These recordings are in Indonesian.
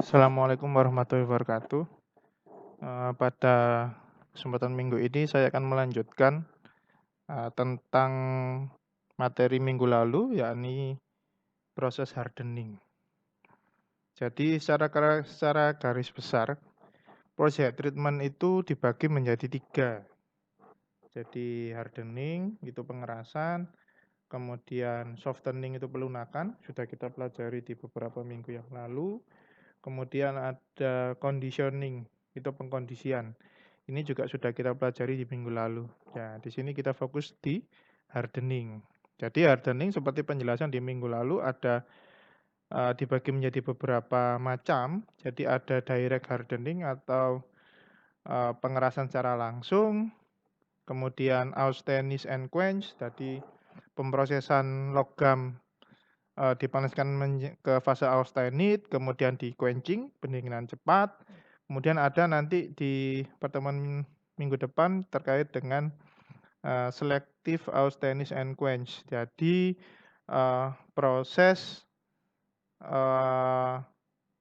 Assalamualaikum warahmatullahi wabarakatuh. Pada kesempatan minggu ini saya akan melanjutkan tentang materi minggu lalu, yakni proses hardening. Jadi secara garis besar, proses treatment itu dibagi menjadi 3. Jadi hardening itu pengerasan, kemudian softening itu pelunakan, sudah kita pelajari di beberapa minggu yang lalu. Kemudian ada conditioning, itu pengkondisian. Ini juga sudah kita pelajari di minggu lalu. Ya, di sini kita fokus di hardening. Jadi hardening seperti penjelasan di minggu lalu ada dibagi menjadi beberapa macam. Jadi ada direct hardening atau pengerasan secara langsung. Kemudian austenite and quench, jadi pemrosesan logam dipanaskan ke fase austenite, kemudian di quenching, pendinginan cepat. Kemudian ada nanti di pertemuan minggu depan terkait dengan selective austenite and quench. Jadi proses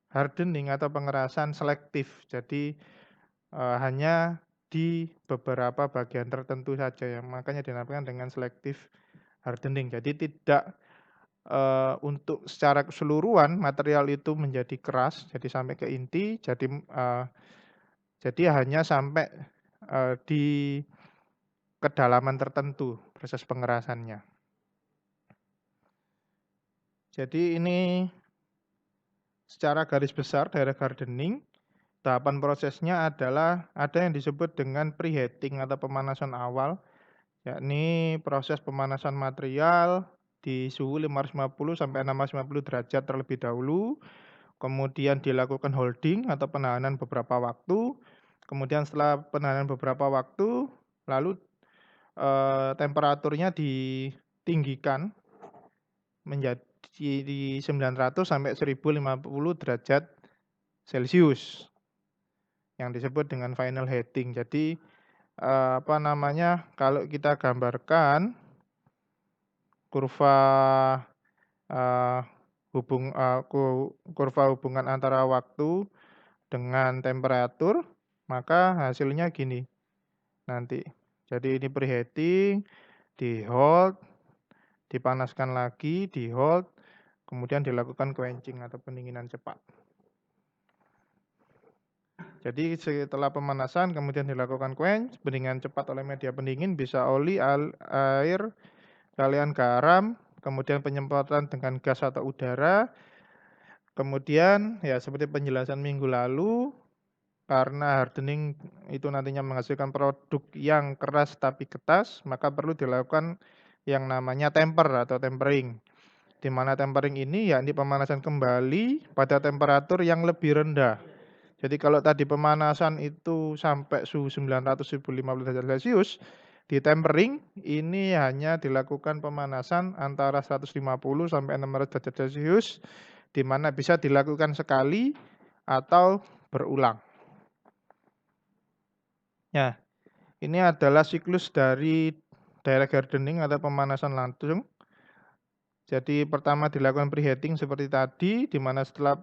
hardening atau pengerasan selektif. Jadi hanya di beberapa bagian tertentu saja, yang makanya dinamakan dengan selective hardening. Jadi tidak untuk secara keseluruhan material itu menjadi keras, jadi sampai ke inti, jadi hanya sampai di kedalaman tertentu proses pengerasannya. Jadi ini secara garis besar direct hardening, tahapan prosesnya adalah ada yang disebut dengan preheating atau pemanasan awal, yakni proses pemanasan material di suhu 550 sampai 650 derajat terlebih dahulu. Kemudian dilakukan holding atau penahanan beberapa waktu. Kemudian setelah penahanan beberapa waktu, lalu temperaturnya ditinggikan menjadi 900 sampai 1050 derajat Celcius, yang disebut dengan final heating. Jadi kalau kita gambarkan kurva kurva hubungan antara waktu dengan temperatur, maka hasilnya gini nanti. Jadi ini preheating, di hold, dipanaskan lagi, di hold, kemudian dilakukan quenching atau pendinginan cepat. Jadi setelah pemanasan kemudian dilakukan quench, pendinginan cepat oleh media pendingin, bisa oli, air, galian garam, kemudian penyemprotan dengan gas atau udara. Kemudian ya seperti penjelasan minggu lalu, karena hardening itu nantinya menghasilkan produk yang keras tapi ketas, maka perlu dilakukan yang namanya temper atau tempering. Di mana tempering ini yakni pemanasan kembali pada temperatur yang lebih rendah. Jadi kalau tadi pemanasan itu sampai suhu 900-1050 derajat Celcius, di tempering ini hanya dilakukan pemanasan antara 150 sampai 600 derajat Celcius, di mana bisa dilakukan sekali atau berulang. Ya, ini adalah siklus dari direct hardening atau pemanasan langsung. Jadi pertama dilakukan preheating seperti tadi, di mana setelah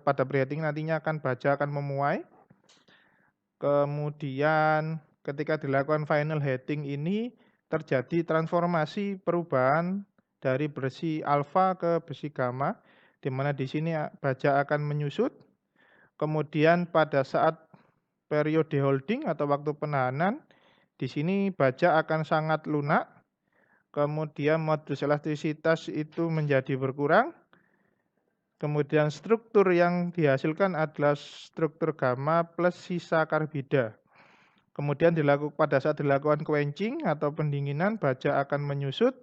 pada preheating nantinya baja akan memuai. Kemudian ketika dilakukan final heating ini terjadi transformasi perubahan dari besi alfa ke besi gamma, di mana di sini baja akan menyusut. Kemudian pada saat periode holding atau waktu penahanan, di sini baja akan sangat lunak. Kemudian modulus elastisitas itu menjadi berkurang. Kemudian struktur yang dihasilkan adalah struktur gamma plus sisa karbida. Kemudian pada saat dilakukan quenching atau pendinginan, baja akan menyusut.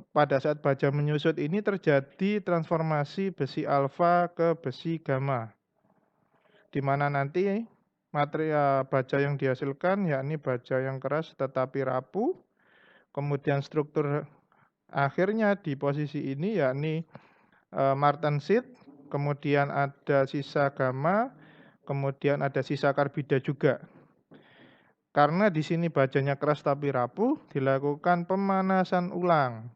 Pada saat baja menyusut ini terjadi transformasi besi alfa ke besi gamma, di mana nanti material baja yang dihasilkan yakni baja yang keras tetapi rapuh. Kemudian struktur akhirnya di posisi ini yakni martensit, kemudian ada sisa gamma, kemudian ada sisa karbida juga. Karena di sini bajanya keras tapi rapuh, dilakukan pemanasan ulang,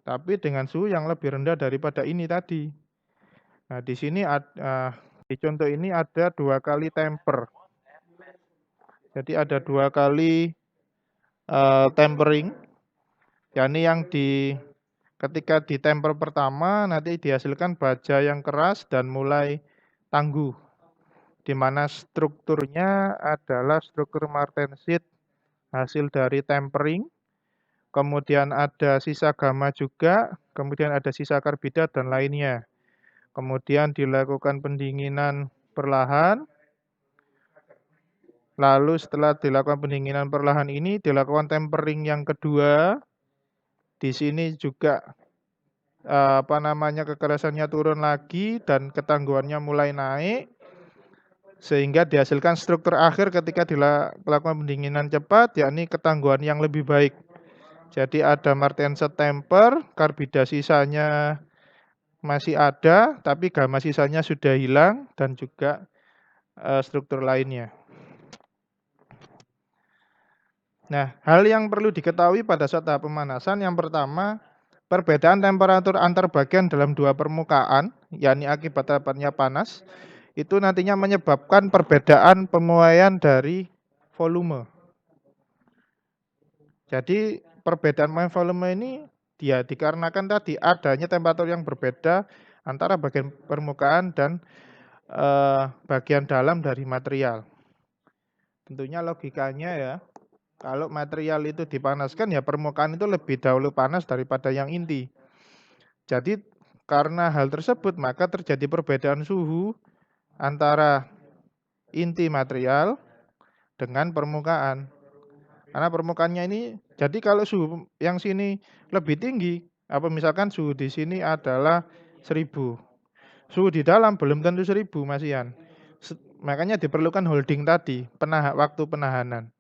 tapi dengan suhu yang lebih rendah daripada ini tadi. Nah, di sini di contoh ini ada 2 kali temper. Jadi ada 2 kali tempering, yakni yang ketika ditemper pertama nanti dihasilkan baja yang keras dan mulai tangguh, di mana strukturnya adalah struktur martensit hasil dari tempering, kemudian ada sisa gamma juga, kemudian ada sisa karbida dan lainnya. Kemudian dilakukan pendinginan perlahan, lalu setelah dilakukan pendinginan perlahan ini dilakukan tempering yang kedua. Di sini juga kekerasannya turun lagi dan ketangguhannya mulai naik, sehingga dihasilkan struktur akhir ketika dilakukan pendinginan cepat, yakni ketangguhan yang lebih baik. Jadi ada martensit temper, karbida sisanya masih ada, tapi gamma sisanya sudah hilang, dan juga struktur lainnya. Nah, hal yang perlu diketahui pada saat tahap pemanasan, yang pertama, perbedaan temperatur antar bagian dalam 2 permukaan, yakni akibat dapatnya panas, itu nantinya menyebabkan perbedaan pemuaian dari volume. Jadi perbedaan volume ini dikarenakan tadi adanya temperatur yang berbeda antara bagian permukaan dan bagian dalam dari material. Tentunya logikanya ya, kalau material itu dipanaskan ya permukaan itu lebih dahulu panas daripada yang inti. Jadi karena hal tersebut maka terjadi perbedaan suhu antara inti material dengan permukaan. Karena permukaannya ini, jadi kalau suhu yang sini lebih tinggi, misalkan suhu di sini adalah 1000. Suhu di dalam belum tentu 1000, Mas Ian. Makanya diperlukan holding tadi, waktu penahanan.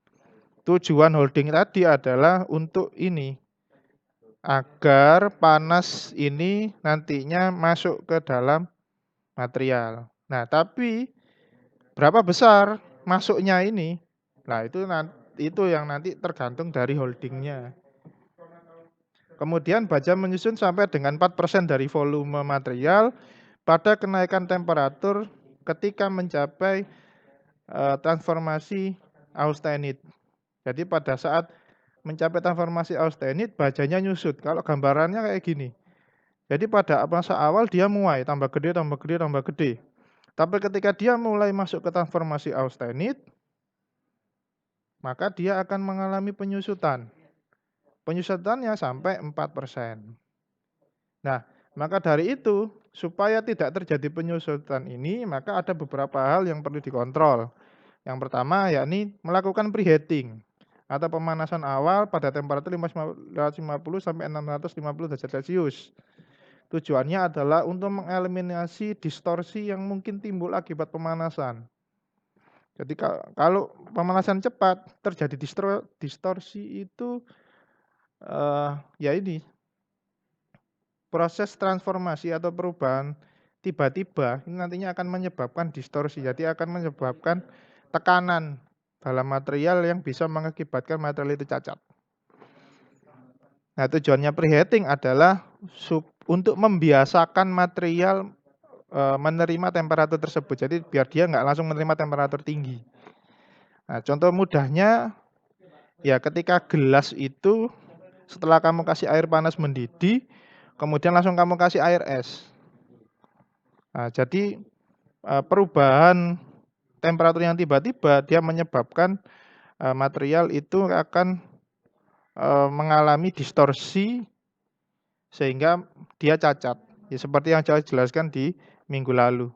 Tujuan holding tadi adalah untuk ini, agar panas ini nantinya masuk ke dalam material. Nah, tapi berapa besar masuknya ini? Nah, itu yang nanti tergantung dari holdingnya. Kemudian baja menyusun sampai dengan 4% dari volume material pada kenaikan temperatur ketika mencapai transformasi austenit. Jadi pada saat mencapai transformasi austenit, bajanya nyusut. Kalau gambarannya kayak gini. Jadi pada masa awal dia muai, tambah gede, tambah gede, tambah gede. Tapi ketika dia mulai masuk ke transformasi austenit, maka dia akan mengalami penyusutan. Penyusutannya sampai 4%. Nah, maka dari itu, supaya tidak terjadi penyusutan ini, maka ada beberapa hal yang perlu dikontrol. Yang pertama, yakni melakukan preheating atau pemanasan awal pada temperatur 550 sampai 650 derajat Celcius. Tujuannya adalah untuk mengeliminasi distorsi yang mungkin timbul akibat pemanasan. Jadi kalau pemanasan cepat terjadi distorsi itu ya ini proses transformasi atau perubahan tiba-tiba ini nantinya akan menyebabkan distorsi. Jadi akan menyebabkan tekanan dalam material yang bisa mengakibatkan material itu cacat. Nah, tujuannya preheating adalah untuk membiasakan material menerima temperatur tersebut. Jadi biar dia nggak langsung menerima temperatur tinggi. Nah, contoh mudahnya ya ketika gelas itu setelah kamu kasih air panas mendidih, kemudian langsung kamu kasih air es. Nah, jadi perubahan temperatur yang tiba-tiba dia menyebabkan material itu akan mengalami distorsi sehingga dia cacat. Ya, seperti yang saya jelaskan di minggu lalu.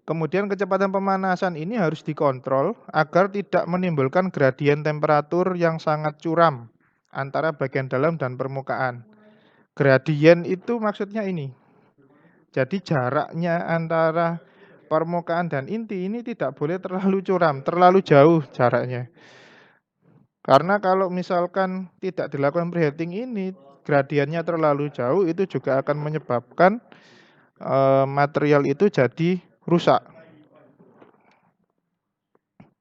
Kemudian kecepatan pemanasan ini harus dikontrol agar tidak menimbulkan gradien temperatur yang sangat curam antara bagian dalam dan permukaan. Gradien itu maksudnya ini. Jadi jaraknya antara permukaan dan inti ini tidak boleh terlalu curam, terlalu jauh jaraknya. Karena kalau misalkan tidak dilakukan preheating ini, gradiennya terlalu jauh, itu juga akan menyebabkan material itu jadi rusak.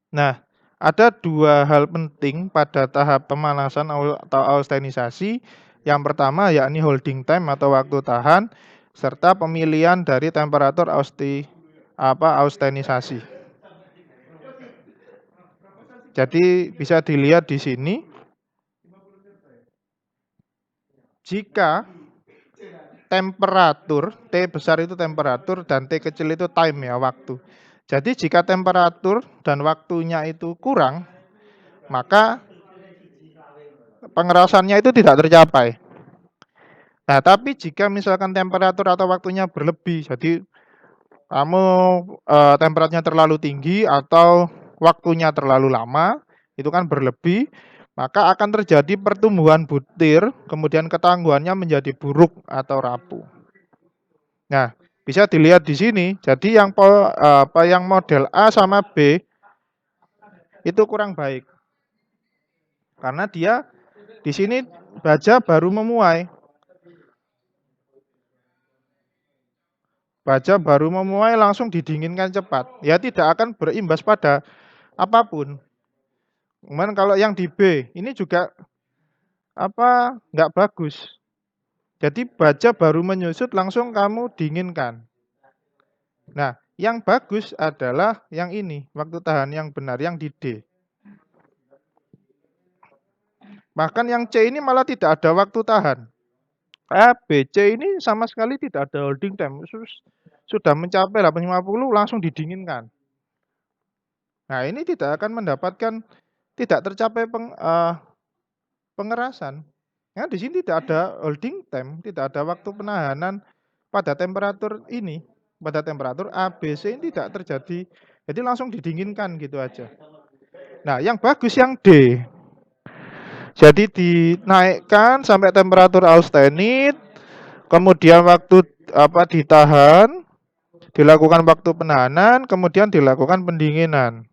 Nah, ada 2 hal penting pada tahap pemanasan atau austenisasi. Yang pertama yakni holding time atau waktu tahan. serta pemilihan dari temperatur austenisasi. Jadi bisa dilihat di sini, jika temperatur, T besar itu temperatur dan T kecil itu time ya, waktu. Jadi jika temperatur dan waktunya itu kurang, maka pengerasannya itu tidak tercapai. Nah, tapi jika misalkan temperatur atau waktunya berlebih, jadi kamu temperaturnya terlalu tinggi atau waktunya terlalu lama, itu kan berlebih, maka akan terjadi pertumbuhan butir, kemudian ketangguhannya menjadi buruk atau rapuh. Nah, bisa dilihat di sini. Jadi yang model A sama B itu kurang baik. Karena dia di sini baja baru memuai. Baja baru memuai langsung didinginkan cepat. Ya tidak akan berimbas pada apapun. Kemudian kalau yang di B ini juga nggak bagus. Jadi baja baru menyusut langsung kamu dinginkan. Nah, yang bagus adalah yang ini, waktu tahan yang benar, yang di D. Bahkan yang C ini malah tidak ada waktu tahan. A, B, C ini sama sekali tidak ada holding time. Sudah mencapai 850 langsung didinginkan. Nah, ini tidak akan mendapatkan, tidak tercapai pengerasan. Ya, di sini tidak ada holding time, tidak ada waktu penahanan pada temperatur ini. Pada temperatur A, B, C ini tidak terjadi. Jadi langsung didinginkan gitu aja. Nah, yang bagus yang D. Jadi dinaikkan sampai temperatur austenit, kemudian waktu ditahan, dilakukan waktu penahanan, kemudian dilakukan pendinginan.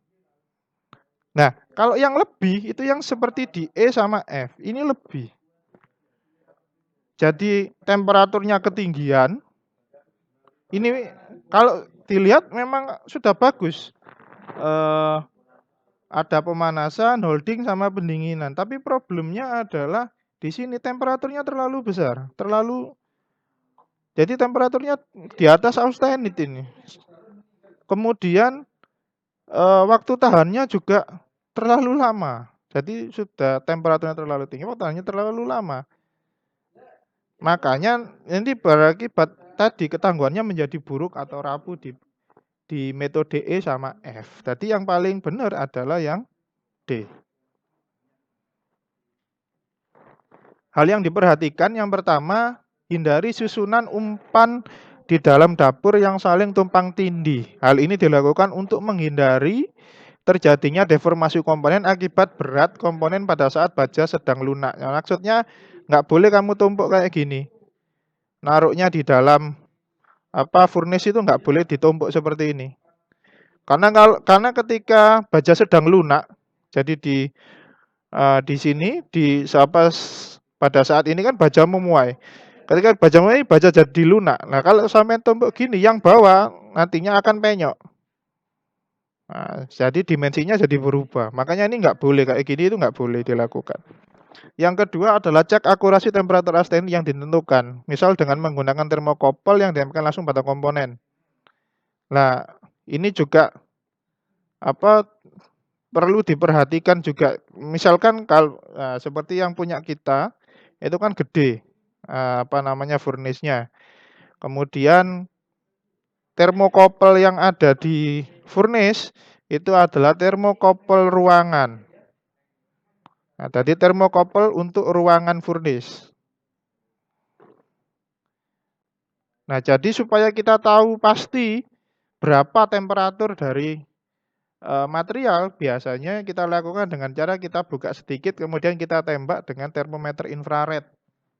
Nah, kalau yang lebih itu yang seperti di E sama F, ini lebih. Jadi temperaturnya ketinggian. Ini kalau dilihat memang sudah bagus. Ada pemanasan, holding sama pendinginan. Tapi problemnya adalah di sini temperaturnya terlalu besar, jadi temperaturnya di atas austenit ini. Kemudian waktu tahannya juga terlalu lama. Jadi sudah temperaturnya terlalu tinggi, waktu tahannya terlalu lama. Makanya ini berakibat tadi ketangguhannya menjadi buruk atau rapuh di metode E sama F. Jadi yang paling benar adalah yang D. Hal yang diperhatikan yang pertama, hindari susunan umpan di dalam dapur yang saling tumpang tindih. Hal ini dilakukan untuk menghindari terjadinya deformasi komponen akibat berat komponen pada saat baja sedang lunak. Nah, maksudnya nggak boleh kamu tumpuk kayak gini. Naruhnya di dalam furnace itu nggak boleh ditumpuk seperti ini. Karena ketika baja sedang lunak, jadi di sini pada saat ini kan baja memuai. Ketika baja memuai, baja jadi lunak. Nah, kalau sampai tumpuk gini, yang bawah nantinya akan penyok. Nah, jadi dimensinya jadi berubah. Makanya ini nggak boleh kayak gini, itu nggak boleh dilakukan. Yang kedua adalah cek akurasi temperatur austenit yang ditentukan. Misal dengan menggunakan termokopel yang ditempelkan langsung pada komponen. Nah, ini juga perlu diperhatikan juga. Misalkan kalau seperti yang punya kita itu kan gede furnace-nya. Kemudian termokopel yang ada di furnace itu adalah termokopel ruangan. Nah, jadi termokopel untuk ruangan furnace. Nah, jadi supaya kita tahu pasti berapa temperatur dari material, biasanya kita lakukan dengan cara kita buka sedikit, kemudian kita tembak dengan termometer infrared.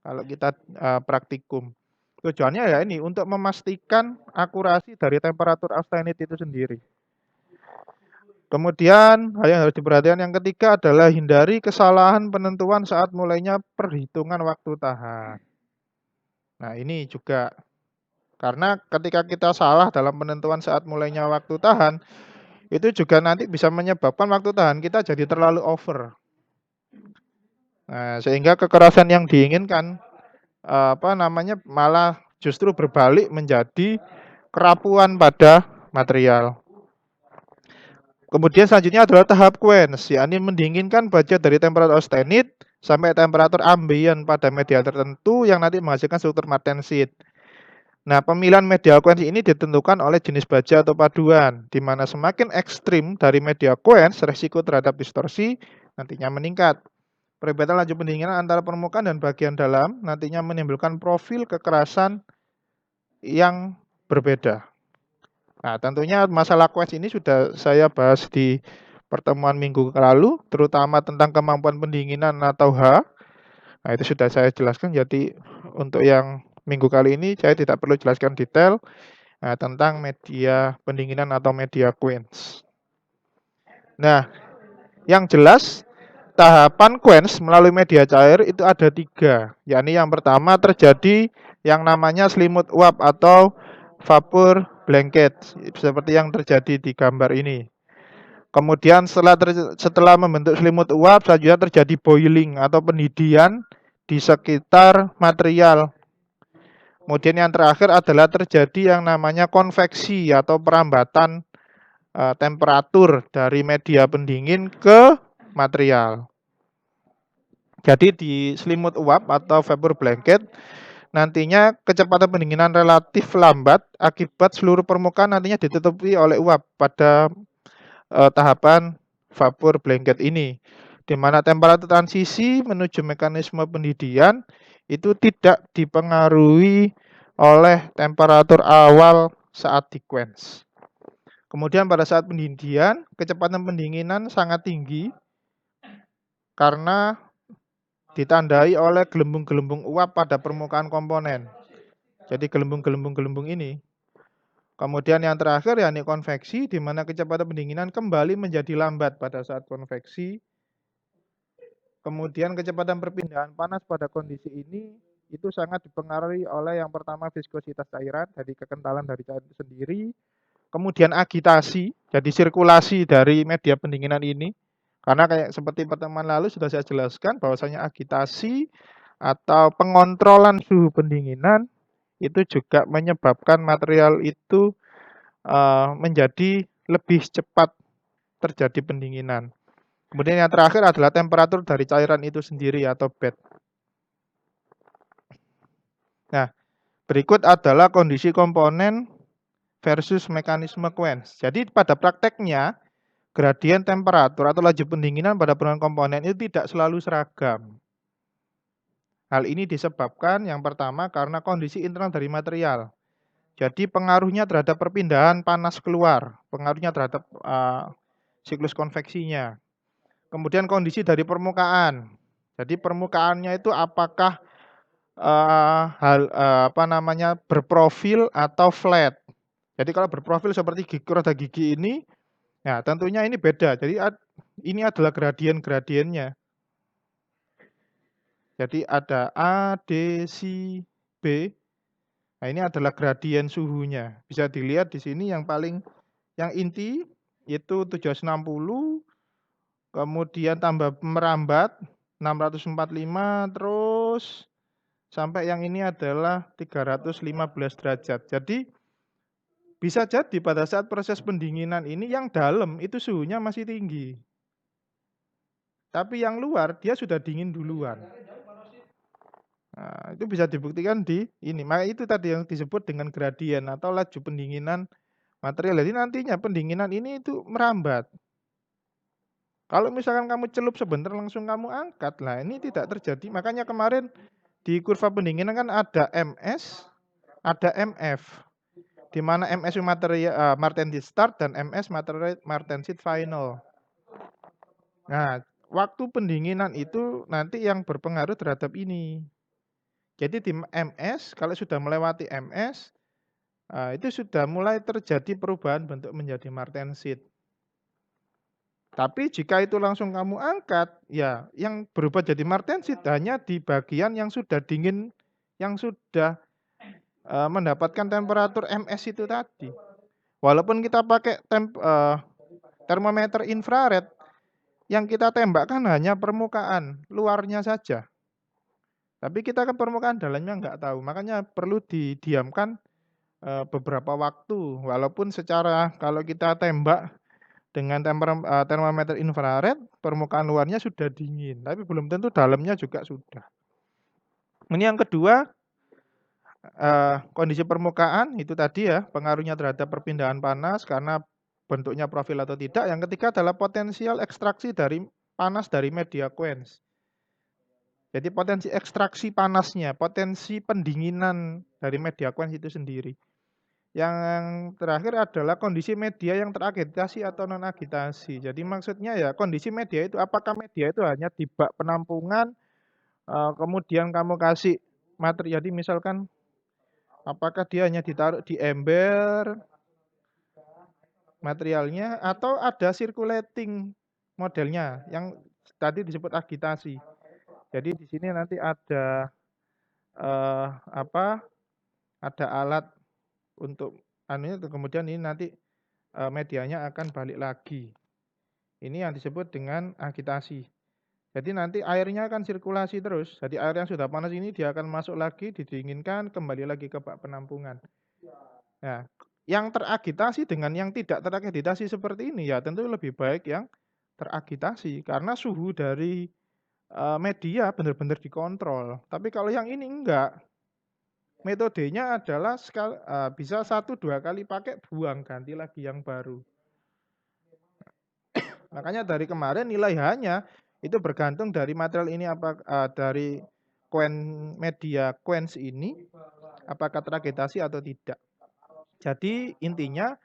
Kalau kita praktikum. Tujuannya ya ini, untuk memastikan akurasi dari temperatur austenit itu sendiri. Kemudian, hal yang harus diperhatikan yang ketiga adalah hindari kesalahan penentuan saat mulainya perhitungan waktu tahan. Nah, ini juga karena ketika kita salah dalam penentuan saat mulainya waktu tahan, itu juga nanti bisa menyebabkan waktu tahan kita jadi terlalu over. Nah, sehingga kekerasan yang diinginkan malah justru berbalik menjadi kerapuan pada material. Kemudian selanjutnya adalah tahap quench, yakni mendinginkan baja dari temperatur austenit sampai temperatur ambient pada media tertentu yang nanti menghasilkan struktur martensit. Nah, pemilihan media quench ini ditentukan oleh jenis baja atau paduan, di mana semakin ekstrim dari media quench, resiko terhadap distorsi nantinya meningkat. Perbedaan laju pendinginan antara permukaan dan bagian dalam nantinya menimbulkan profil kekerasan yang berbeda. Nah, tentunya masalah quench ini sudah saya bahas di pertemuan minggu lalu, terutama tentang kemampuan pendinginan atau H. Nah, itu sudah saya jelaskan. Jadi, untuk yang minggu kali ini saya tidak perlu jelaskan detail tentang media pendinginan atau media quench. Nah, yang jelas tahapan quench melalui media cair itu ada 3, yakni yang pertama terjadi yang namanya selimut uap atau vapor blanket, seperti yang terjadi di gambar ini. Kemudian setelah membentuk selimut uap, selanjutnya terjadi boiling atau pendidih di sekitar material. Kemudian yang terakhir adalah terjadi yang namanya konveksi atau perambatan temperatur dari media pendingin ke material. Jadi di selimut uap atau vapor blanket nantinya kecepatan pendinginan relatif lambat akibat seluruh permukaan nantinya ditutupi oleh uap pada tahapan vapor blanket ini, di mana temperatur transisi menuju mekanisme pendidihan itu tidak dipengaruhi oleh temperatur awal saat di quench. Kemudian pada saat pendidihan, kecepatan pendinginan sangat tinggi karena ditandai oleh gelembung-gelembung uap pada permukaan komponen. Jadi gelembung-gelembung ini. Kemudian yang terakhir yakni konveksi, di mana kecepatan pendinginan kembali menjadi lambat pada saat konveksi. Kemudian kecepatan perpindahan panas pada kondisi ini itu sangat dipengaruhi oleh yang pertama viskositas cairan, jadi kekentalan dari cairan itu sendiri. Kemudian agitasi, jadi sirkulasi dari media pendinginan ini. Karena kayak seperti pertemuan lalu sudah saya jelaskan bahwasanya agitasi atau pengontrolan suhu pendinginan itu juga menyebabkan material itu menjadi lebih cepat terjadi pendinginan. Kemudian yang terakhir adalah temperatur dari cairan itu sendiri atau bed. Nah, berikut adalah kondisi komponen versus mekanisme quench. Jadi pada prakteknya gradien temperatur atau laju pendinginan pada permukaan komponen itu tidak selalu seragam. Hal ini disebabkan yang pertama karena kondisi internal dari material. Jadi pengaruhnya terhadap perpindahan panas keluar, pengaruhnya terhadap siklus konveksinya. Kemudian kondisi dari permukaan. Jadi permukaannya itu apakah berprofil atau flat. Jadi kalau berprofil seperti roda gigi ini, nah tentunya ini beda. Jadi ini adalah gradien-gradiennya. Jadi ada A, D, C, B. Nah ini adalah gradien suhunya. Bisa dilihat di sini yang inti itu 760, kemudian tambah merambat 645, terus sampai yang ini adalah 315 derajat. Jadi bisa jadi pada saat proses pendinginan ini yang dalam itu suhunya masih tinggi. Tapi yang luar dia sudah dingin duluan. Nah, itu bisa dibuktikan di ini. Maka itu tadi yang disebut dengan gradien atau laju pendinginan material. Jadi nantinya pendinginan ini itu merambat. Kalau misalkan kamu celup sebentar langsung kamu angkat, lah ini tidak terjadi. Makanya kemarin di kurva pendinginan kan ada MS, ada MF. Di mana MS material Martensit start dan MS Martensit final. Nah, waktu pendinginan itu nanti yang berpengaruh terhadap ini. Jadi di MS, kalau sudah melewati MS, itu sudah mulai terjadi perubahan bentuk menjadi Martensit. Tapi jika itu langsung kamu angkat, ya yang berubah jadi Martensit hanya di bagian yang sudah dingin, yang sudah mendapatkan temperatur MS itu tadi. Walaupun kita pakai termometer infrared, yang kita tembakkan hanya permukaan luarnya saja. Tapi kita kan permukaan dalamnya nggak tahu, makanya perlu didiamkan beberapa waktu. Walaupun secara kalau kita tembak dengan termometer infrared, permukaan luarnya sudah dingin, tapi belum tentu dalamnya juga sudah. Ini yang kedua, kondisi permukaan itu tadi ya, pengaruhnya terhadap perpindahan panas karena bentuknya profil atau tidak. Yang ketiga adalah potensial ekstraksi dari panas dari media quench. Jadi potensi ekstraksi panasnya, potensi pendinginan dari media quench itu sendiri. Yang terakhir adalah kondisi media yang teragitasi atau non-agitasi. Jadi maksudnya ya kondisi media itu apakah media itu hanya di bak penampungan, kemudian kamu kasih materi, jadi misalkan apakah dia hanya ditaruh di ember materialnya atau ada circulating modelnya yang tadi disebut agitasi. Jadi di sini nanti ada apa? Ada alat untuk anunya, kemudian ini nanti medianya akan balik lagi. Ini yang disebut dengan agitasi. Jadi nanti airnya akan sirkulasi terus. Jadi air yang sudah panas ini dia akan masuk lagi, didinginkan, kembali lagi ke bak penampungan. Nah, yang teragitasi dengan yang tidak teragitasi seperti ini ya tentu lebih baik yang teragitasi karena suhu dari media benar-benar dikontrol. Tapi kalau yang ini enggak, metodenya adalah bisa 1-2 kali pakai, buang, ganti lagi yang baru. Makanya dari kemarin nilai H-nya itu bergantung dari material ini dari media quench ini apakah teragitasi atau tidak. Jadi intinya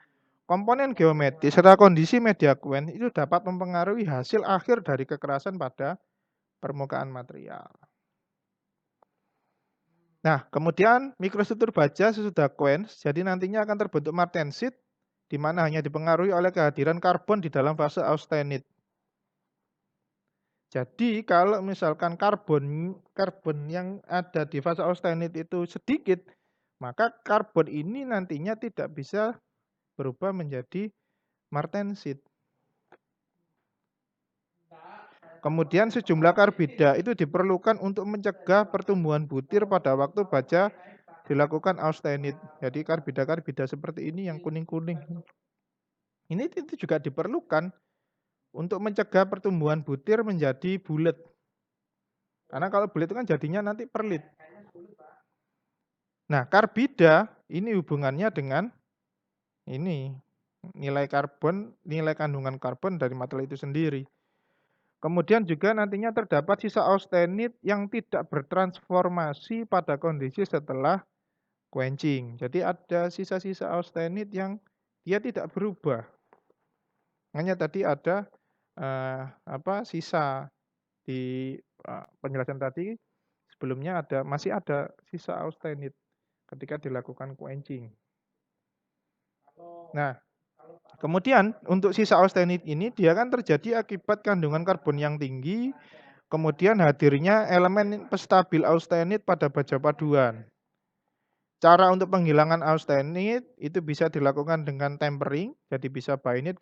komponen geometris serta kondisi media quench itu dapat mempengaruhi hasil akhir dari kekerasan pada permukaan material. Nah, kemudian mikrostruktur baja sesudah quench, jadi nantinya akan terbentuk martensit, di mana hanya dipengaruhi oleh kehadiran karbon di dalam fase austenit. Jadi kalau misalkan karbon yang ada di fase austenit itu sedikit, maka karbon ini nantinya tidak bisa berubah menjadi martensit. Kemudian sejumlah karbida itu diperlukan untuk mencegah pertumbuhan butir pada waktu baja dilakukan austenit. Jadi karbida-karbida seperti ini yang kuning-kuning. Ini itu juga diperlukan untuk mencegah pertumbuhan butir menjadi bulat. Karena kalau bulat itu kan jadinya nanti perlit. Nah, karbida ini hubungannya dengan ini nilai kandungan karbon dari material itu sendiri. Kemudian juga nantinya terdapat sisa austenit yang tidak bertransformasi pada kondisi setelah quenching. Jadi ada sisa-sisa austenit yang dia tidak berubah. Hanya tadi ada sisa di penjelasan tadi sebelumnya masih ada sisa austenit ketika dilakukan quenching. Nah, kemudian untuk sisa austenit ini dia kan terjadi akibat kandungan karbon yang tinggi, kemudian hadirnya elemen pestabil austenit pada baja paduan. Cara untuk penghilangan austenit itu bisa dilakukan dengan tempering, jadi bisa bainit,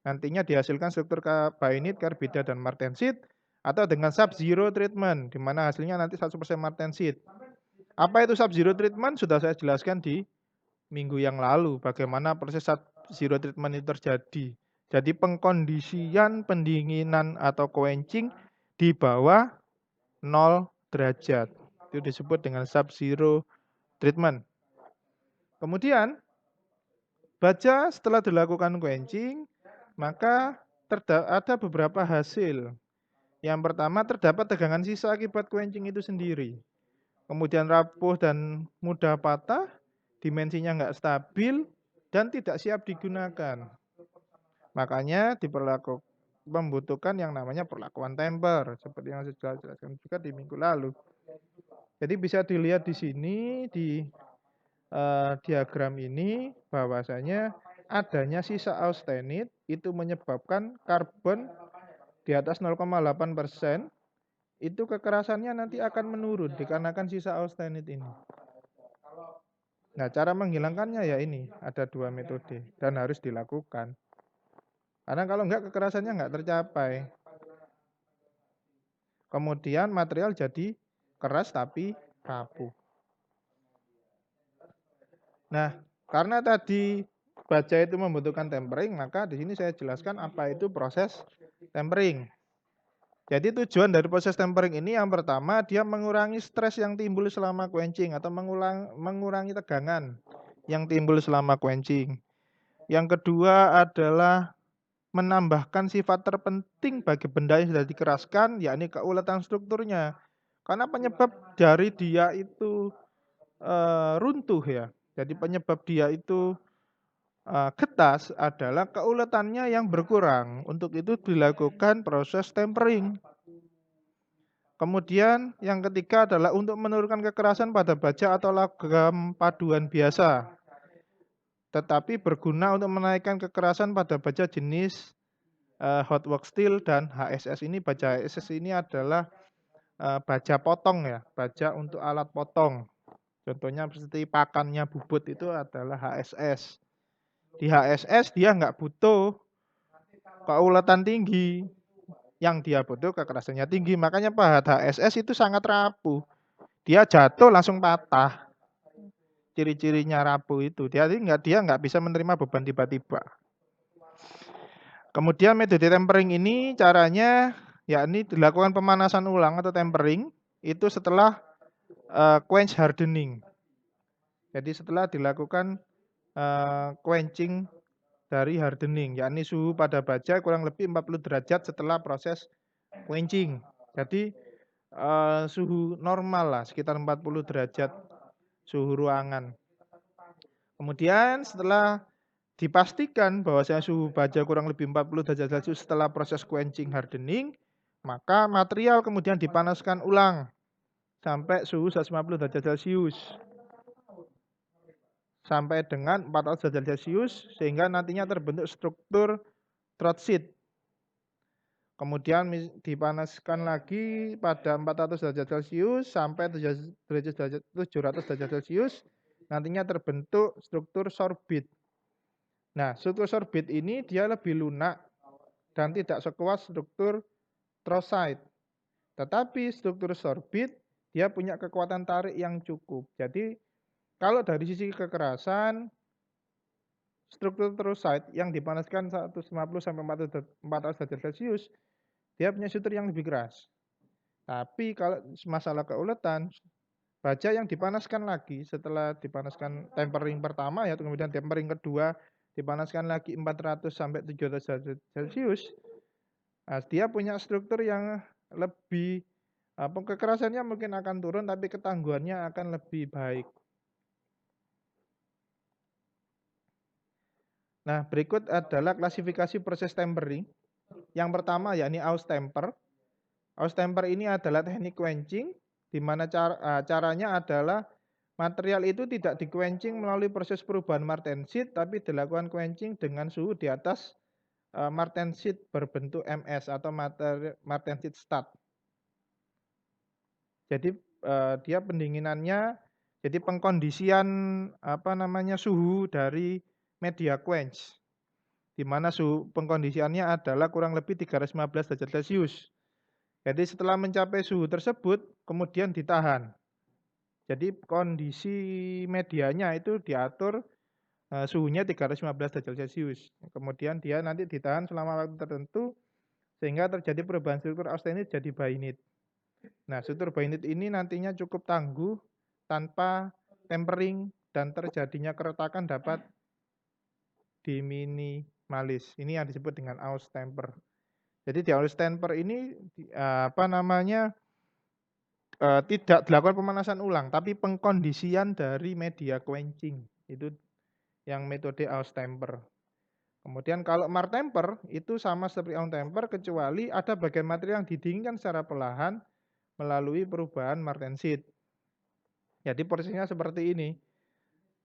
nantinya dihasilkan struktur bainit, karbida, dan martensit, atau dengan sub-zero treatment, di mana hasilnya nanti 100% martensit. Apa itu sub-zero treatment? Sudah saya jelaskan di minggu yang lalu bagaimana proses sub-zero treatment itu terjadi. Jadi pengkondisian pendinginan atau quenching di bawah 0 derajat. Itu disebut dengan sub-zero treatment. Kemudian baja setelah dilakukan quenching, maka ada beberapa hasil. Yang pertama terdapat tegangan sisa akibat quenching itu sendiri. Kemudian rapuh dan mudah patah, dimensinya nggak stabil, dan tidak siap digunakan. Makanya membutuhkan yang namanya perlakuan temper, seperti yang saya jelaskan juga di minggu lalu. Jadi bisa dilihat di sini, di diagram ini, bahwasanya adanya sisa austenit itu menyebabkan karbon di atas 0,8%, itu kekerasannya nanti akan menurun dikarenakan sisa austenit ini. Nah, cara menghilangkannya ya ini, ada 2 metode dan harus dilakukan. Karena kalau enggak kekerasannya enggak tercapai. Kemudian material jadi keras tapi rapuh. Nah, karena tadi baja itu membutuhkan tempering, maka di sini saya jelaskan apa itu proses tempering. Jadi tujuan dari proses tempering ini yang pertama dia mengurangi stres yang timbul selama quenching atau mengurangi tegangan yang timbul selama quenching. Yang kedua adalah menambahkan sifat terpenting bagi benda yang sudah dikeraskan, yakni keuletan strukturnya. Karena penyebab dari dia itu runtuh ya. Jadi penyebab dia itu getas adalah keuletannya yang berkurang. Untuk itu dilakukan proses tempering. Kemudian yang ketiga adalah untuk menurunkan kekerasan pada baja atau logam paduan biasa. Tetapi berguna untuk menaikkan kekerasan pada baja jenis hot work steel dan HSS ini. Baja HSS ini adalah baja potong ya, baja untuk alat potong. Contohnya seperti pakannya bubut itu adalah HSS. Di HSS dia nggak butuh keuletan tinggi, yang dia butuh kekerasannya tinggi. Makanya pahat HSS itu sangat rapuh. Dia jatuh langsung patah. Ciri-cirinya rapuh itu dia nggak bisa menerima beban tiba-tiba. Kemudian metode tempering ini caranya yakni dilakukan pemanasan ulang atau tempering itu setelah quench hardening. Jadi setelah dilakukan quenching dari hardening, yakni suhu pada baja kurang lebih 40 derajat setelah proses quenching. Jadi suhu normal lah, sekitar 40 derajat suhu ruangan. Kemudian setelah dipastikan bahwasanya suhu baja kurang lebih 40 derajat Celcius setelah proses quenching hardening, maka material kemudian dipanaskan ulang sampai suhu 150 derajat Celcius. Sampai dengan 400 derajat Celcius sehingga nantinya terbentuk struktur throat sheet. Kemudian dipanaskan lagi pada 400 derajat Celcius sampai 700 derajat Celcius, nantinya terbentuk struktur sorbit. Nah, struktur sorbit ini dia lebih lunak dan tidak sekuat struktur trousite. Tetapi struktur sorbit dia punya kekuatan tarik yang cukup. Jadi kalau dari sisi kekerasan, struktur trousite yang dipanaskan 150 sampai 400 derajat Celcius dia punya struktur yang lebih keras. Tapi kalau masalah keuletan, baja yang dipanaskan lagi setelah dipanaskan tempering pertama ya, kemudian tempering kedua dipanaskan lagi 400 sampai 700 derajat Celcius, nah, dia punya struktur yang lebih kekerasannya mungkin akan turun tapi ketangguhannya akan lebih baik. Nah, berikut adalah klasifikasi proses tempering. Yang pertama yakni austemper. Austemper ini adalah teknik quenching, di mana caranya adalah material itu tidak di-quenching melalui proses perubahan martensit, tapi dilakukan quenching dengan suhu di atas martensit berbentuk MS atau martensit stat. Jadi dia pendinginannya, jadi pengkondisian suhu dari media quench, di mana suhu pengkondisiannya adalah kurang lebih 315 derajat Celcius. Jadi setelah mencapai suhu tersebut, kemudian ditahan. Jadi kondisi medianya itu diatur suhunya 315 derajat Celcius. Kemudian dia nanti ditahan selama waktu tertentu, sehingga terjadi perubahan struktur austenit jadi bainit. Nah, struktur bainit ini nantinya cukup tangguh tanpa tempering dan terjadinya keretakan dapat diminimalis. Ini yang disebut dengan austemper. Jadi di austemper ini tidak dilakukan pemanasan ulang, tapi pengkondisian dari media quenching. Itu yang metode austemper. Kemudian kalau martemper itu sama seperti austemper, kecuali ada bagian material yang didinginkan secara perlahan melalui perubahan martensit. Jadi prosesnya seperti ini.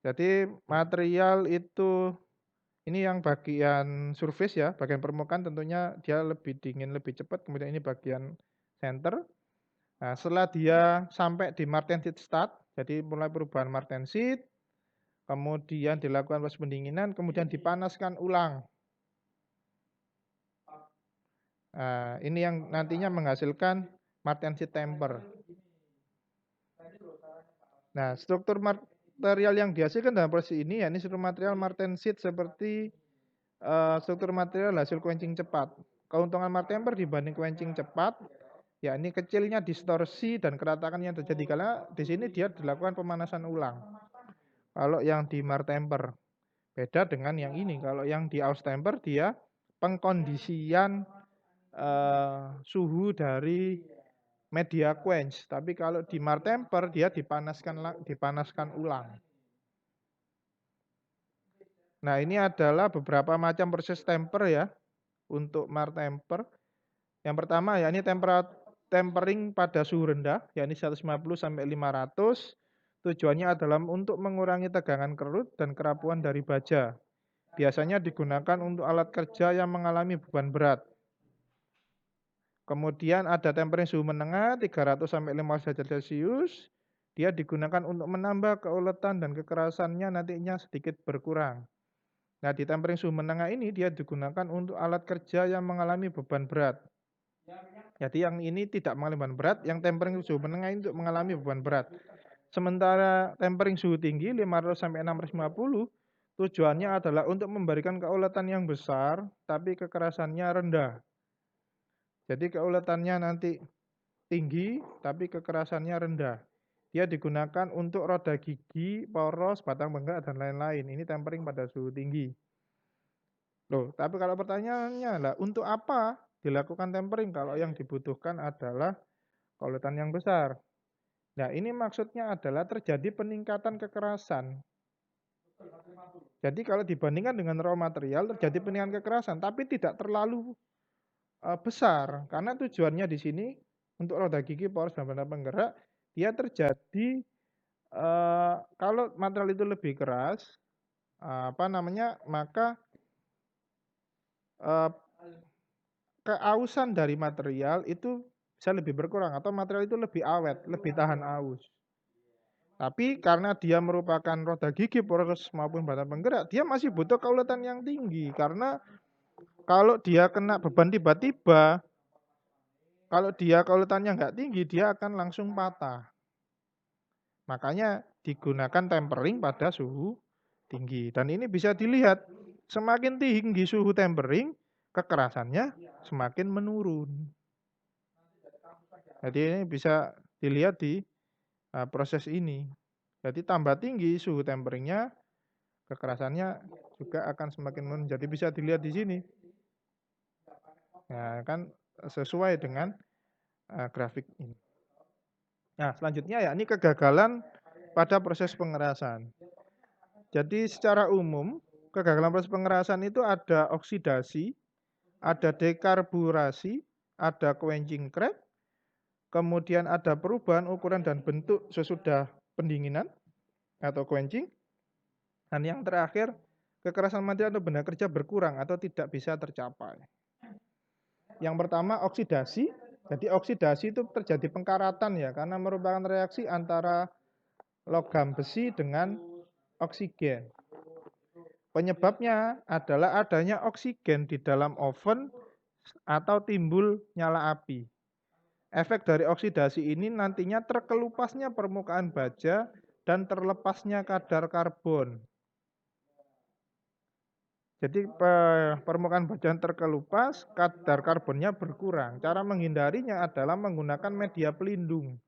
Jadi material itu, ini yang bagian surface ya, bagian permukaan tentunya dia lebih dingin, lebih cepat. Kemudian ini bagian center. Nah, setelah dia sampai di martensit stat, jadi mulai perubahan martensit, kemudian dilakukan proses pendinginan, kemudian dipanaskan ulang. Nah, ini yang nantinya menghasilkan martensit temper. Nah, struktur material yang dihasilkan dalam proses ini yakni struktur material martensit seperti struktur material hasil quenching cepat. Keuntungan martemper dibanding quenching cepat yakni kecilnya distorsi dan keratakan yang terjadi karena di sini dia dilakukan pemanasan ulang. Kalau yang di martemper beda dengan yang ini. Kalau yang di austemper dia pengkondisian suhu dari media quench, tapi kalau di martemper dia dipanaskan ulang. Nah, ini adalah beberapa macam proses temper ya untuk martemper. Yang pertama ya ini tempering pada suhu rendah, yakni 150 sampai 500. Tujuannya adalah untuk mengurangi tegangan kerut dan kerapuan dari baja. Biasanya digunakan untuk alat kerja yang mengalami beban berat. Kemudian ada tempering suhu menengah 300 sampai 500 derajat Celcius. Dia digunakan untuk menambah keuletan dan kekerasannya nantinya sedikit berkurang. Nah, di tempering suhu menengah ini dia digunakan untuk alat kerja yang mengalami beban berat. Jadi yang ini tidak mengalami beban berat, yang tempering suhu menengah ini untuk mengalami beban berat. Sementara tempering suhu tinggi 500 sampai 650 tujuannya adalah untuk memberikan keuletan yang besar tapi kekerasannya rendah. Jadi keuletannya nanti tinggi tapi kekerasannya rendah. Dia digunakan untuk roda gigi, poros, batang bengkak dan lain-lain. Ini tempering pada suhu tinggi. Loh, tapi kalau pertanyaannya lah untuk apa dilakukan tempering kalau yang dibutuhkan adalah keuletan yang besar. Nah, ini maksudnya adalah terjadi peningkatan kekerasan. Jadi kalau dibandingkan dengan raw material terjadi peningkatan kekerasan tapi tidak terlalu besar karena tujuannya di sini untuk roda gigi, poros dan benda penggerak dia terjadi kalau material itu lebih keras maka keausan dari material itu bisa lebih berkurang atau material itu lebih awet, lebih tahan aus. Tapi karena dia merupakan roda gigi, poros maupun batang penggerak, dia masih butuh keuletan yang tinggi karena kalau dia kena beban tiba-tiba, kalau dia keuletannya nggak tinggi, dia akan langsung patah. Makanya digunakan tempering pada suhu tinggi. Dan ini bisa dilihat, semakin tinggi suhu tempering, kekerasannya semakin menurun. Jadi ini bisa dilihat di proses ini. Jadi tambah tinggi suhu temperingnya, kekerasannya juga akan semakin menurun. Jadi bisa dilihat di sini. Nah, kan sesuai dengan grafik ini. Nah, selanjutnya yakni kegagalan pada proses pengerasan. Jadi secara umum, kegagalan proses pengerasan itu ada oksidasi, ada dekarburasi, ada quenching crack, kemudian ada perubahan ukuran dan bentuk sesudah pendinginan atau quenching, dan yang terakhir, kekerasan material atau benda kerja berkurang atau tidak bisa tercapai. Yang pertama oksidasi. Jadi oksidasi itu terjadi pengkaratan ya, karena merupakan reaksi antara logam besi dengan oksigen. Penyebabnya adalah adanya oksigen di dalam oven atau timbul nyala api. Efek dari oksidasi ini nantinya terkelupasnya permukaan baja dan terlepasnya kadar karbon. Jadi permukaan baja terkelupas, kadar karbonnya berkurang. Cara menghindarinya adalah menggunakan media pelindung.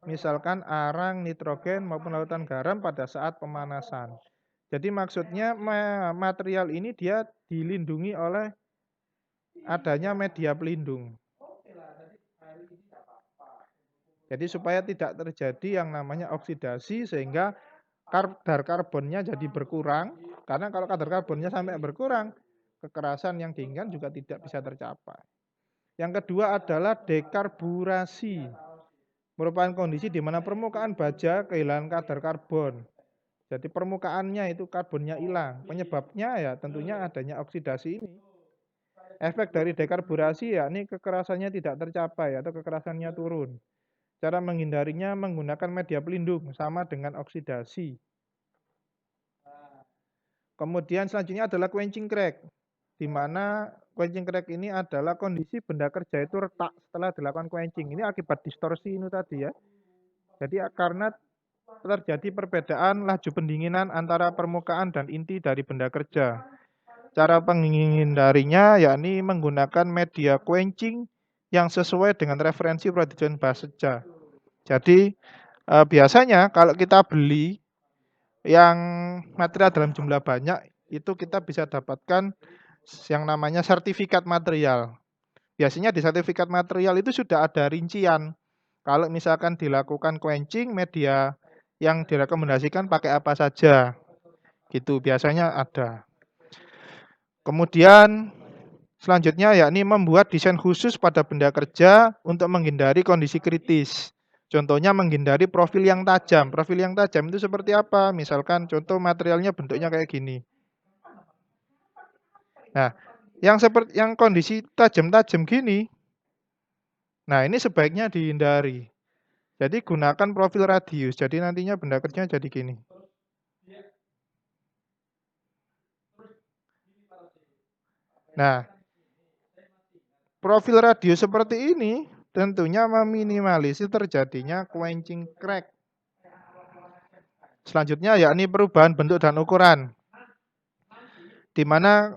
Misalkan arang, nitrogen maupun lautan garam pada saat pemanasan. Jadi maksudnya material ini dia dilindungi oleh adanya media pelindung. Jadi supaya tidak terjadi yang namanya oksidasi sehingga kadar karbonnya jadi berkurang. Karena kalau kadar karbonnya sampai berkurang, kekerasan yang diinginkan juga tidak bisa tercapai. Yang kedua adalah dekarburasi. Merupakan kondisi di mana permukaan baja kehilangan kadar karbon. Jadi permukaannya itu karbonnya hilang. Penyebabnya ya tentunya adanya oksidasi ini. Efek dari dekarburasi yakni kekerasannya tidak tercapai atau kekerasannya turun. Cara menghindarinya menggunakan media pelindung sama dengan oksidasi. Kemudian selanjutnya adalah quenching crack, di mana quenching crack ini adalah kondisi benda kerja itu retak setelah dilakukan quenching. Ini akibat distorsi ini tadi ya. Jadi karena terjadi perbedaan laju pendinginan antara permukaan dan inti dari benda kerja. Cara menghindarinya yakni menggunakan media quenching yang sesuai dengan referensi produsen baja. Jadi biasanya kalau kita beli yang material dalam jumlah banyak itu kita bisa dapatkan yang namanya sertifikat material. Biasanya di sertifikat material itu sudah ada rincian. Kalau misalkan dilakukan quenching, media yang direkomendasikan pakai apa saja. Gitu biasanya ada. Kemudian selanjutnya yakni membuat desain khusus pada benda kerja untuk menghindari kondisi kritis. Contohnya menghindari profil yang tajam. Profil yang tajam itu seperti apa? Misalkan contoh materialnya bentuknya kayak gini. Nah, yang kondisi tajam-tajam gini, nah ini sebaiknya dihindari. Jadi gunakan profil radius. Jadi nantinya benda kerjanya jadi gini. Nah, profil radius seperti ini tentunya meminimalisir terjadinya quenching crack. Selanjutnya yakni perubahan bentuk dan ukuran. Di mana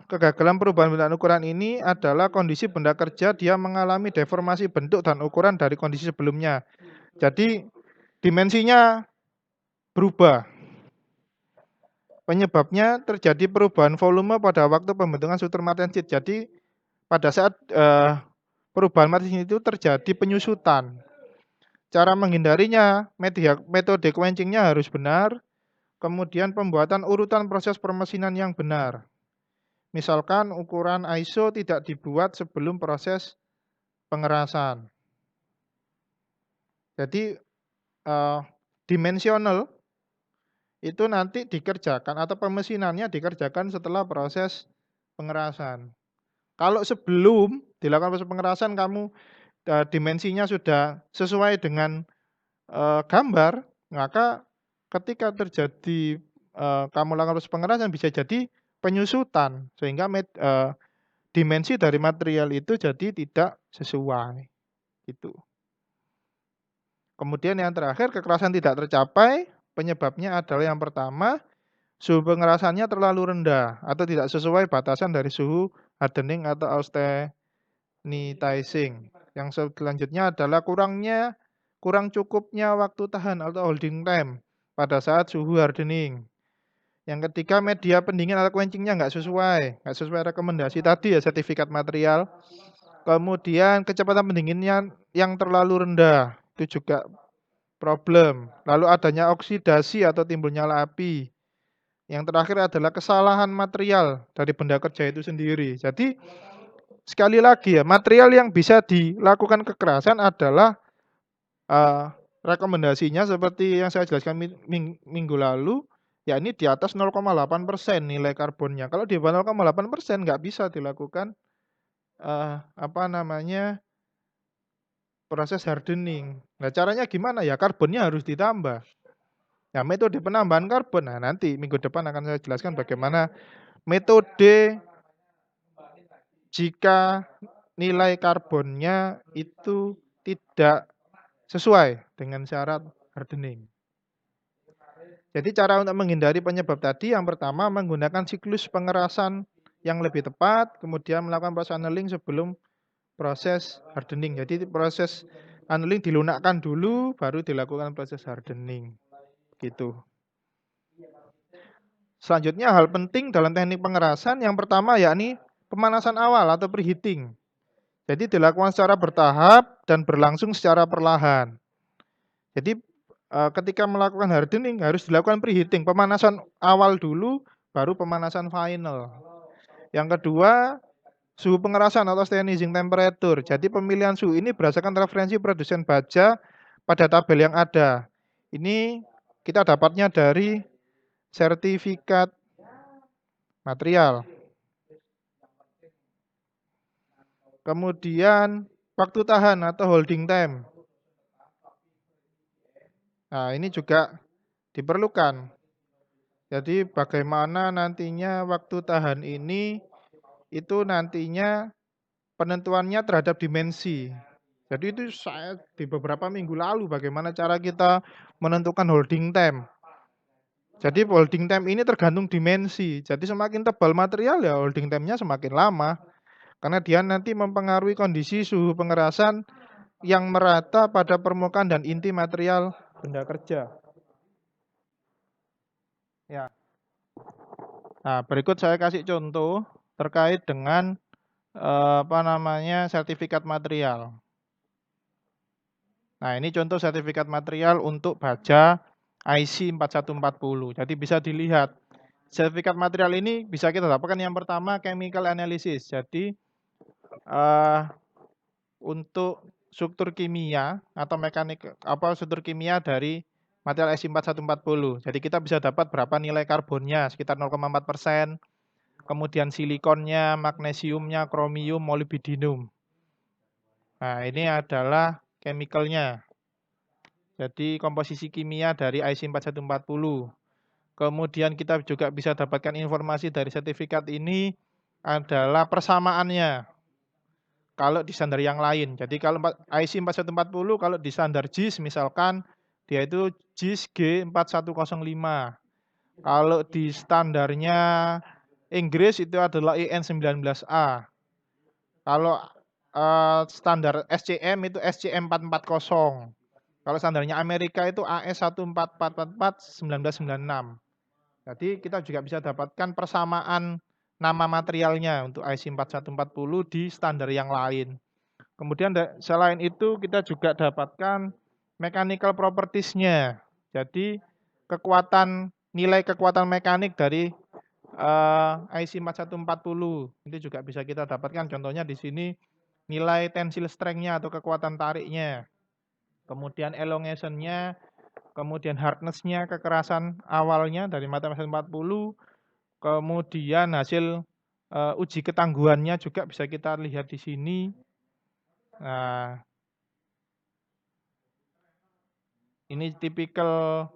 kegagalan perubahan bentuk dan ukuran ini adalah kondisi benda kerja dia mengalami deformasi bentuk dan ukuran dari kondisi sebelumnya. Jadi dimensinya berubah. Penyebabnya terjadi perubahan volume pada waktu pembentukan struktur martensit. Jadi pada saat perubahan martensit itu terjadi penyusutan. Cara menghindarinya, metode quenching-nya harus benar. Kemudian pembuatan urutan proses permesinan yang benar. Misalkan ukuran ISO tidak dibuat sebelum proses pengerasan. Jadi dimensional itu nanti dikerjakan atau pemesinannya dikerjakan setelah proses pengerasan. Kalau sebelum dilakukan proses pengerasan kamu dimensinya sudah sesuai dengan gambar, maka ketika terjadi kamu lakukan proses pengerasan bisa jadi penyusutan sehingga dimensi dari material itu jadi tidak sesuai gitu. Kemudian yang terakhir kekerasan tidak tercapai, penyebabnya adalah yang pertama suhu pengerasannya terlalu rendah atau tidak sesuai batasan dari suhu hardening atau austenitizing. Yang selanjutnya adalah kurang cukupnya waktu tahan atau holding time pada saat suhu hardening. Yang ketiga media pendingin atau quenchingnya nggak sesuai rekomendasi tadi ya sertifikat material. Kemudian kecepatan pendinginnya yang terlalu rendah itu juga problem. Lalu adanya oksidasi atau timbul nyala api. Yang terakhir adalah kesalahan material dari benda kerja itu sendiri. Jadi sekali lagi ya, material yang bisa dilakukan kekerasan adalah rekomendasinya seperti yang saya jelaskan minggu lalu, yakni di atas 0,8% nilai karbonnya. Kalau di bawah 0,8% nggak bisa dilakukan proses hardening. Nah caranya gimana ya? Karbonnya harus ditambah. Nah metode penambahan karbon, nah nanti minggu depan akan saya jelaskan bagaimana metode jika nilai karbonnya itu tidak sesuai dengan syarat hardening. Jadi cara untuk menghindari penyebab tadi yang pertama menggunakan siklus pengerasan yang lebih tepat, kemudian melakukan proses annealing sebelum proses hardening. Jadi proses annealing dilunakkan dulu, baru dilakukan proses hardening. Gitu. Selanjutnya hal penting dalam teknik pengerasan yang pertama yakni pemanasan awal atau preheating. Jadi dilakukan secara bertahap dan berlangsung secara perlahan. Jadi ketika melakukan hardening harus dilakukan preheating, pemanasan awal dulu baru pemanasan final. Yang kedua, suhu pengerasan atau stabilizing temperature. Jadi pemilihan suhu ini berdasarkan referensi produsen baja pada tabel yang ada. Ini kita dapatnya dari sertifikat material. Kemudian waktu tahan atau holding time. Nah, ini juga diperlukan. Jadi bagaimana nantinya waktu tahan ini itu nantinya penentuannya terhadap dimensi. Jadi itu saya di beberapa minggu lalu bagaimana cara kita menentukan holding time. Jadi holding time ini tergantung dimensi. Jadi semakin tebal material ya holding time-nya semakin lama. Karena dia nanti mempengaruhi kondisi suhu pengerasan yang merata pada permukaan dan inti material benda kerja. Ya. Nah, berikut saya kasih contoh terkait dengan sertifikat material. Nah, ini contoh sertifikat material untuk baja IC 4140. Jadi bisa dilihat. Sertifikat material ini bisa kita dapatkan yang pertama chemical analysis. Jadi untuk struktur kimia atau struktur kimia dari material IC 4140. Jadi kita bisa dapat berapa nilai karbonnya, sekitar 0,4%. Kemudian silikonnya, magnesiumnya, kromium, molybdenum. Nah, ini adalah chemicalnya. Jadi komposisi kimia dari IC 4140. Kemudian kita juga bisa dapatkan informasi dari sertifikat ini adalah persamaannya kalau di standar yang lain. Jadi kalau IC 4140 kalau di standar JIS misalkan dia itu JIS G4105. Kalau di standarnya Inggris itu adalah EN 19A. Kalau standar SCM itu SCM 440. Kalau standarnya Amerika itu AS 14444 1996. Jadi kita juga bisa dapatkan persamaan nama materialnya untuk IC 4140 di standar yang lain. Kemudian selain itu kita juga dapatkan mechanical properties-nya. Jadi nilai kekuatan mekanik dari IC 4140 itu juga bisa kita dapatkan. Contohnya di sini nilai tensile strength-nya atau kekuatan tariknya. Kemudian elongation-nya, kemudian hardness-nya, kekerasan awalnya dari material 40, kemudian hasil uji ketangguhannya juga bisa kita lihat di sini. Nah, ini tipikal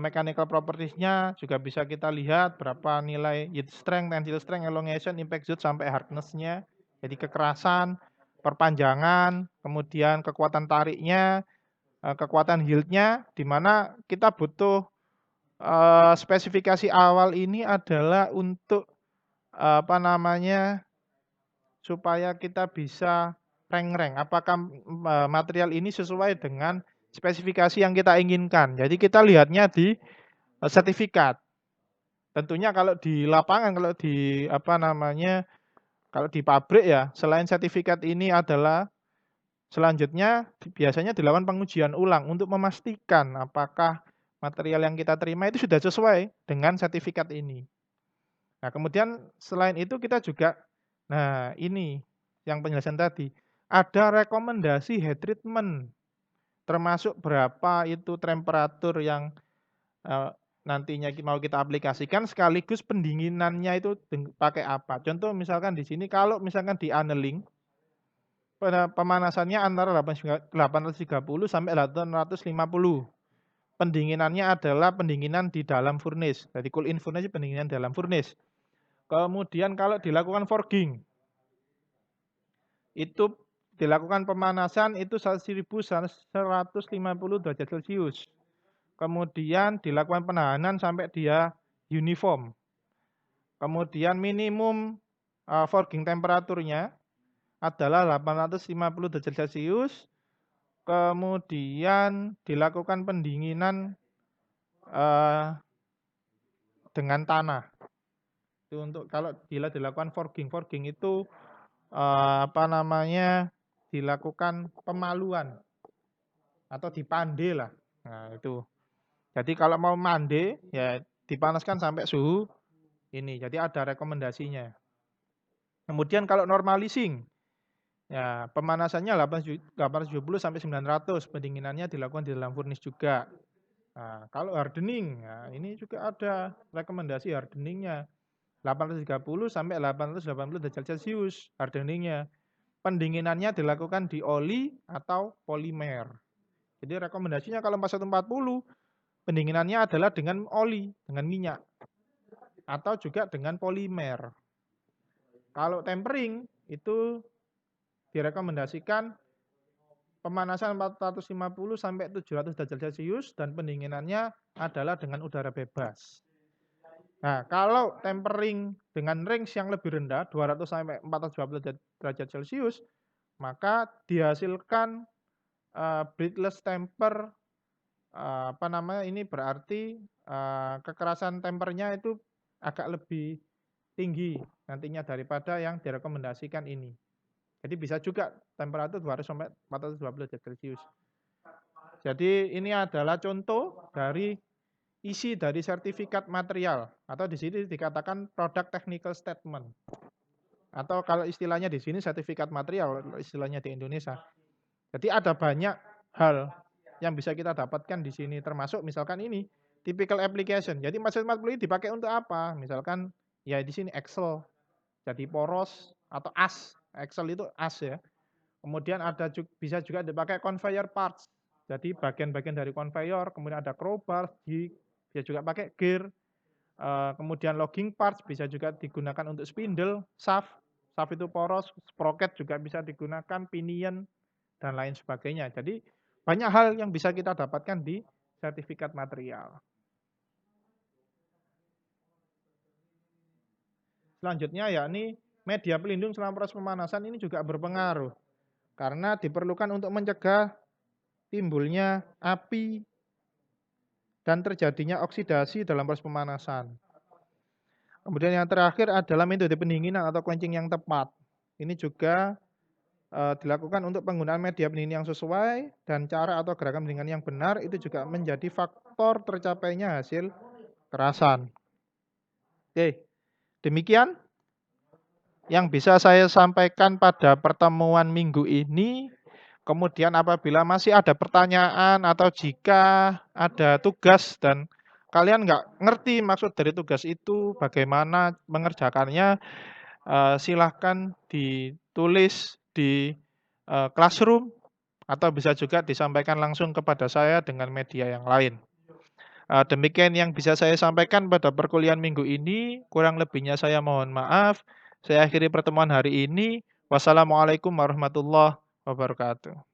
mechanical properties-nya juga bisa kita lihat berapa nilai yield strength, tensile strength, elongation, impact zone sampai hardness-nya. Jadi kekerasan, perpanjangan, kemudian kekuatan tariknya, kekuatan yield-nya, di mana kita butuh spesifikasi awal ini adalah untuk supaya kita bisa rank apakah material ini sesuai dengan spesifikasi yang kita inginkan. Jadi kita lihatnya di sertifikat. Tentunya kalau di lapangan, kalau di pabrik ya, selain sertifikat ini adalah selanjutnya biasanya dilakukan pengujian ulang untuk memastikan apakah material yang kita terima itu sudah sesuai dengan sertifikat ini. Nah, kemudian selain itu kita juga, nah ini yang penjelasan tadi, ada rekomendasi heat treatment, termasuk berapa itu temperatur yang nantinya mau kita aplikasikan, sekaligus pendinginannya itu pakai apa. Contoh misalkan di sini, kalau misalkan di annealing, pemanasannya antara 830 sampai 850. Pendinginannya adalah pendinginan di dalam furnace. Jadi cool in furnace pendinginan dalam furnace. Kemudian kalau dilakukan forging, itu dilakukan pemanasan itu 1150 derajat Celcius. Kemudian dilakukan penahanan sampai dia uniform. Kemudian minimum forging temperaturnya adalah 850 derajat Celcius. Kemudian dilakukan pendinginan dengan tanah. Itu untuk kalau dilakukan forging itu dilakukan pemaluan atau dipande lah. Nah, itu. Jadi kalau mau mande ya dipanaskan sampai suhu ini. Jadi ada rekomendasinya. Kemudian kalau normalizing, ya pemanasannya 870 sampai 900, pendinginannya dilakukan di dalam furnace juga. Nah, kalau hardening, nah ini juga ada rekomendasi hardeningnya. 830 sampai 880 derajat Celcius hardeningnya. Pendinginannya dilakukan di oli atau polimer. Jadi rekomendasinya kalau 4140 pendinginannya adalah dengan oli, dengan minyak. Atau juga dengan polimer. Kalau tempering itu direkomendasikan pemanasan 450 sampai 700 derajat Celcius dan pendinginannya adalah dengan udara bebas. Nah, kalau tempering dengan range yang lebih rendah 200 sampai 420 derajat Celcius, maka dihasilkan breathless temper, ini berarti kekerasan tempernya itu agak lebih tinggi nantinya daripada yang direkomendasikan ini. Jadi bisa juga temperatur 200 sampai 420 derajat Celcius. Jadi ini adalah contoh dari isi dari sertifikat material atau di sini dikatakan product technical statement. Atau kalau istilahnya di sini sertifikat material istilahnya di Indonesia. Jadi ada banyak hal yang bisa kita dapatkan di sini termasuk misalkan ini typical application. Jadi mesin 40 ini dipakai untuk apa? Misalkan ya di sini Excel jadi poros atau as. Excel itu as ya. Kemudian ada bisa juga dipakai conveyor parts. Jadi bagian-bagian dari conveyor, kemudian ada crowbar, bisa juga pakai gear. Kemudian logging parts bisa juga digunakan untuk spindle, shaft itu poros, sprocket juga bisa digunakan, pinion dan lain sebagainya. Jadi banyak hal yang bisa kita dapatkan di sertifikat material. Selanjutnya yakni media pelindung selama proses pemanasan ini juga berpengaruh karena diperlukan untuk mencegah timbulnya api dan terjadinya oksidasi dalam proses pemanasan. Kemudian yang terakhir adalah metode pendinginan atau quenching yang tepat. Ini juga dilakukan untuk penggunaan media pendingin yang sesuai dan cara atau gerakan pendinginan yang benar itu juga menjadi faktor tercapainya hasil kerasan. Oke, demikian yang bisa saya sampaikan pada pertemuan minggu ini. Kemudian apabila masih ada pertanyaan atau jika ada tugas dan kalian nggak ngerti maksud dari tugas itu, bagaimana mengerjakannya, silahkan ditulis di classroom atau bisa juga disampaikan langsung kepada saya dengan media yang lain. Demikian yang bisa saya sampaikan pada perkuliahan minggu ini. Kurang lebihnya saya mohon maaf. Saya akhiri pertemuan hari ini. Wassalamualaikum warahmatullahi wabarakatuh.